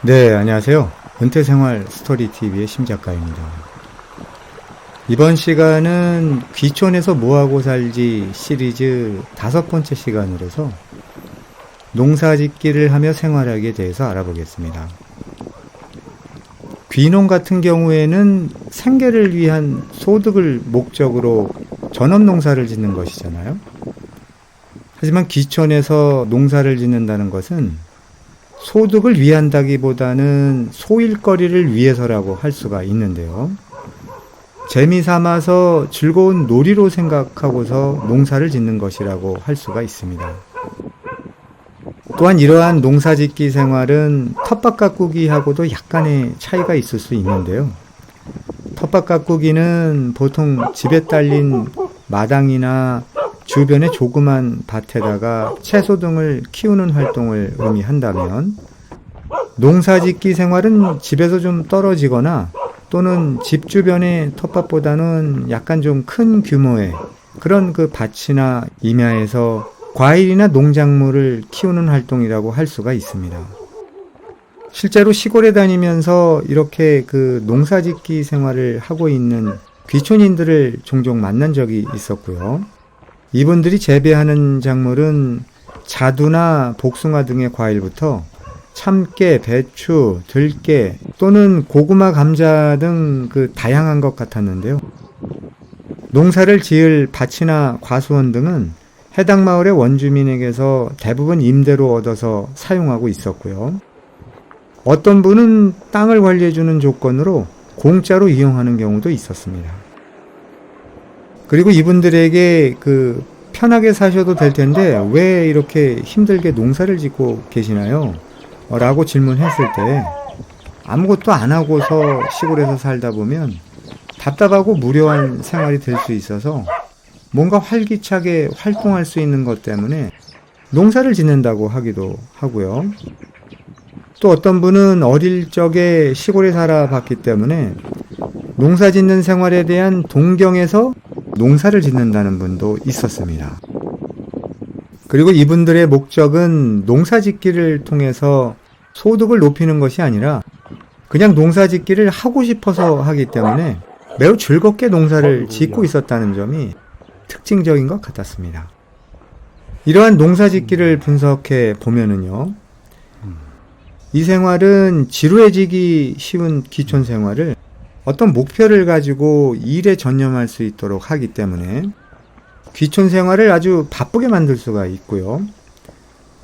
네, 안녕하세요. 은퇴생활 스토리TV의 심작가입니다. 이번 시간은 귀촌에서 뭐하고 살지 시리즈 5번째 시간으로서 농사짓기를 하며 생활하기에 대해서 알아보겠습니다. 귀농 같은 경우에는 생계를 위한 소득을 목적으로 전업농사를 짓는 것이잖아요. 하지만 귀촌에서 농사를 짓는다는 것은 소득을 위한다기보다는 소일거리를 위해서라고 할 수가 있는데요. 재미삼아서 즐거운 놀이로 생각하고서 농사를 짓는 것이라고 할 수가 있습니다. 또한 이러한 농사짓기 생활은 텃밭 가꾸기하고도 약간의 차이가 있을 수 있는데요. 텃밭 가꾸기는 보통 집에 딸린 마당이나 주변의 조그만 밭에다가 채소 등을 키우는 활동을 의미한다면, 농사짓기 생활은 집에서 좀 떨어지거나 또는 집 주변의 텃밭보다는 약간 좀 큰 규모의 그런 그 밭이나 임야에서 과일이나 농작물을 키우는 활동이라고 할 수가 있습니다. 실제로 시골에 다니면서 이렇게 그 농사짓기 생활을 하고 있는 귀촌인들을 종종 만난 적이 있었고요. 이분들이 재배하는 작물은 자두나 복숭아 등의 과일부터 참깨, 배추, 들깨 또는 고구마, 감자 등 그 다양한 것 같았는데요. 농사를 지을 밭이나 과수원 등은 해당 마을의 원주민에게서 대부분 임대로 얻어서 사용하고 있었고요. 어떤 분은 땅을 관리해주는 조건으로 공짜로 이용하는 경우도 있었습니다. 그리고 이분들에게 편하게 사셔도 될 텐데 왜 이렇게 힘들게 농사를 짓고 계시나요? 라고 질문했을 때 아무것도 안 하고서 시골에서 살다 보면 답답하고 무료한 생활이 될 수 있어서 뭔가 활기차게 활동할 수 있는 것 때문에 농사를 짓는다고 하기도 하고요. 또 어떤 분은 어릴 적에 시골에 살아봤기 때문에 농사 짓는 생활에 대한 동경에서 농사를 짓는다는 분도 있었습니다. 그리고 이분들의 목적은 농사 짓기를 통해서 소득을 높이는 것이 아니라 그냥 농사 짓기를 하고 싶어서 하기 때문에 매우 즐겁게 농사를 짓고 있었다는 점이 특징적인 것 같았습니다. 이러한 농사 짓기를 분석해 보면은요, 이 생활은 지루해지기 쉬운 귀촌 생활을 어떤 목표를 가지고 일에 전념할 수 있도록 하기 때문에 귀촌 생활을 아주 바쁘게 만들 수가 있고요.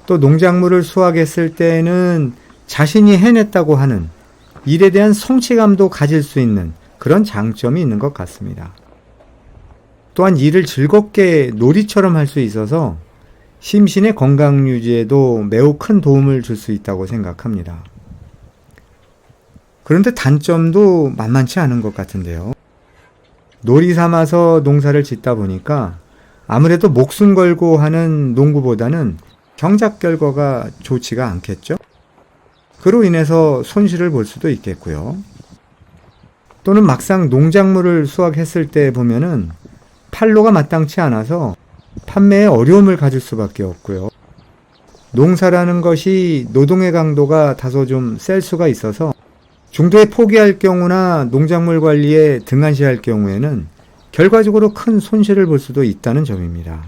또 농작물을 수확했을 때에는 자신이 해냈다고 하는 일에 대한 성취감도 가질 수 있는 그런 장점이 있는 것 같습니다. 또한 일을 즐겁게 놀이처럼 할 수 있어서 심신의 건강 유지에도 매우 큰 도움을 줄 수 있다고 생각합니다. 그런데 단점도 만만치 않은 것 같은데요. 놀이 삼아서 농사를 짓다 보니까 아무래도 목숨 걸고 하는 농구보다는 경작 결과가 좋지가 않겠죠? 그로 인해서 손실을 볼 수도 있겠고요. 또는 막상 농작물을 수확했을 때 보면은 판로가 마땅치 않아서 판매에 어려움을 가질 수밖에 없고요. 농사라는 것이 노동의 강도가 다소 좀 셀 수가 있어서 중도에 포기할 경우나 농작물 관리에 등한시할 경우에는 결과적으로 큰 손실을 볼 수도 있다는 점입니다.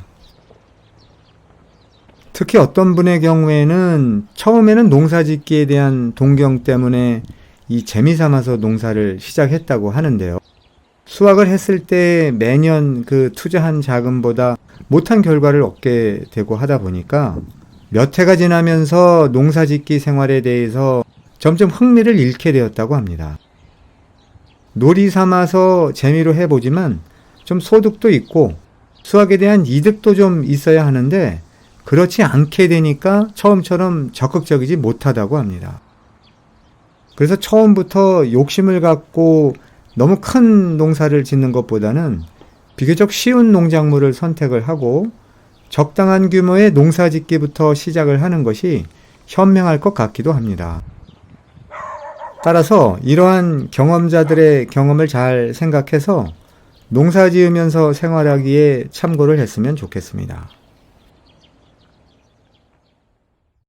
특히 어떤 분의 경우에는 처음에는 농사짓기에 대한 동경 때문에 이 재미삼아서 농사를 시작했다고 하는데요. 수확을 했을 때 매년 그 투자한 자금보다 못한 결과를 얻게 되고 하다 보니까 몇 해가 지나면서 농사짓기 생활에 대해서 점점 흥미를 잃게 되었다고 합니다. 놀이 삼아서 재미로 해보지만 좀 소득도 있고 수확에 대한 이득도 좀 있어야 하는데 그렇지 않게 되니까 처음처럼 적극적이지 못하다고 합니다. 그래서 처음부터 욕심을 갖고 너무 큰 농사를 짓는 것보다는 비교적 쉬운 농작물을 선택을 하고 적당한 규모의 농사 짓기부터 시작을 하는 것이 현명할 것 같기도 합니다. 따라서 이러한 경험자들의 경험을 잘 생각해서 농사 지으면서 생활하기에 참고를 했으면 좋겠습니다.